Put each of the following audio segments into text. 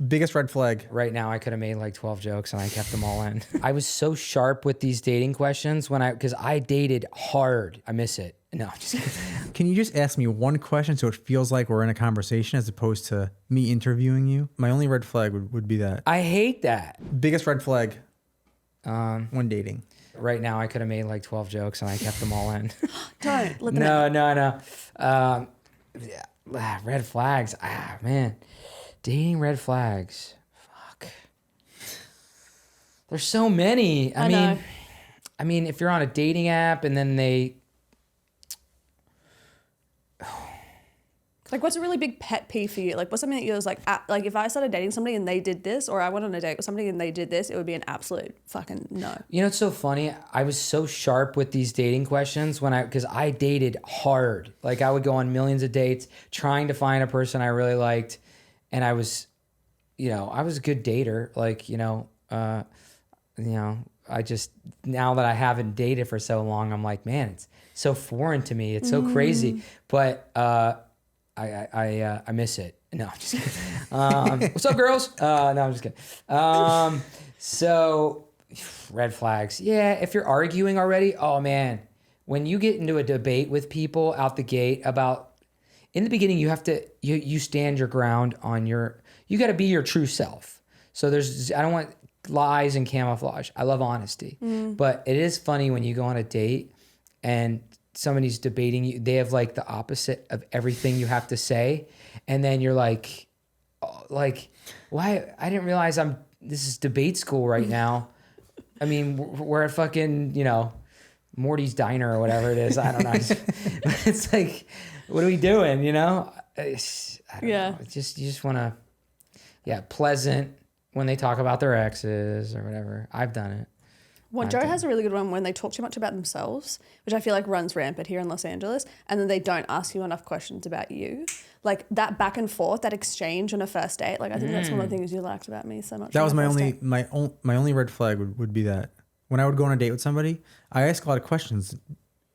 Biggest red flag. Right now, I could have made like 12 jokes and I kept them all in. I was so sharp with these dating questions because I dated hard. I miss it. No, just kidding. Can you just ask me one question so it feels like we're in a conversation as opposed to me interviewing you? My only red flag would be that. I hate that. Biggest red flag when dating. Right now, I could have made like 12 jokes and I kept them all in. Don't let them out. No. Red flags. Man. Dating red flags. Fuck. There's so many. I mean, if you're on a dating app and then Like, what's a really big pet peeve for you? Like, what's something that you're like if I started dating somebody and they did this, or I went on a date with somebody and they did this, it would be an absolute fucking no. You know, it's so funny. I was so sharp with these dating questions because I dated hard. Like, I would go on millions of dates trying to find a person I really liked. And I was a good dater. Like, I just, now that I haven't dated for so long, I'm like, man, it's so foreign to me. It's so crazy. But, I miss it. No, I'm just kidding. What's up, girls? No, I'm just kidding. So red flags. Yeah. If you're arguing already, oh man, when you get into a debate with people out the gate in the beginning, you have to, you stand your ground on you got to be your true self. So I don't want lies and camouflage. I love honesty, but it is funny when you go on a date and somebody's debating you, they have like the opposite of everything you have to say. And then you're like, why? I didn't realize this is debate school right now. I mean, we're at fucking, Morty's Diner or whatever it is. I don't know. It's like, what are we doing? I don't know. You just want to, pleasant when they talk about their exes or whatever. I've done it. Well, Joe has a really good one when they talk too much about themselves, which I feel like runs rampant here in Los Angeles, and then they don't ask you enough questions about you. Like that back and forth, that exchange on a first date. Like I think that's one of the things you liked about me so much. That was my only red flag would be that when I would go on a date with somebody, I ask a lot of questions.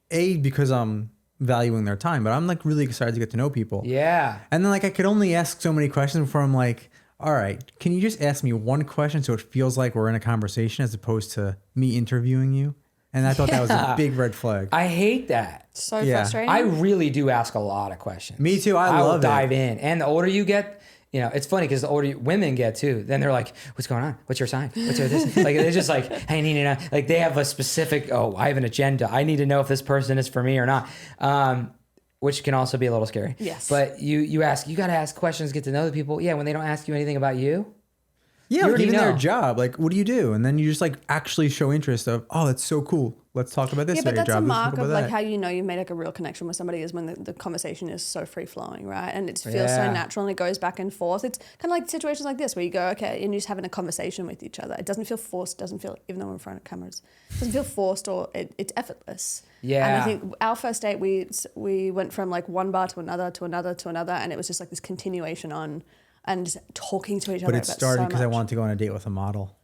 Because I'm valuing their time, but I'm like really excited to get to know people. Yeah. And then like I could only ask so many questions before I'm like, all right, can you just ask me one question so it feels like we're in a conversation as opposed to me interviewing you? And I thought that was a big red flag. I hate that. So frustrating. I really do ask a lot of questions. Me too. I will love it. dive in. And the older you get, it's funny because the older women get too, then they're like, what's going on? What's your sign? What's your this? Like, they're just like, hey, I need to know. Like, they have a specific, I have an agenda. I need to know if this person is for me or not. Which can also be a little scary. Yes. But you got to ask questions, get to know the people. Yeah, when they don't ask you anything about you. Yeah, like even their job. Like, what do you do? And then you just like actually show interest of, oh, that's so cool. Let's talk about this. Yeah, but that's job. a mark of like how you know you made like a real connection with somebody is when the conversation is so free flowing, right? And it feels so natural and it goes back and forth. It's kind of like situations like this where you go, okay, and you're just having a conversation with each other. It doesn't feel forced. Doesn't feel, even though we're in front of cameras, it doesn't feel forced or it's effortless. Yeah. And I think our first date, we went from like one bar to another to another to another, and it was just like this continuation on and just talking to each other. But it started because I wanted to go on a date with a model.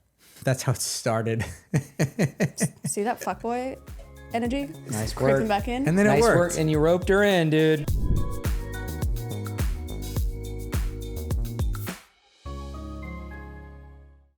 That's how it started. See that fuckboy energy? Nice creeping work. back in. And then it worked. And you roped her in, dude.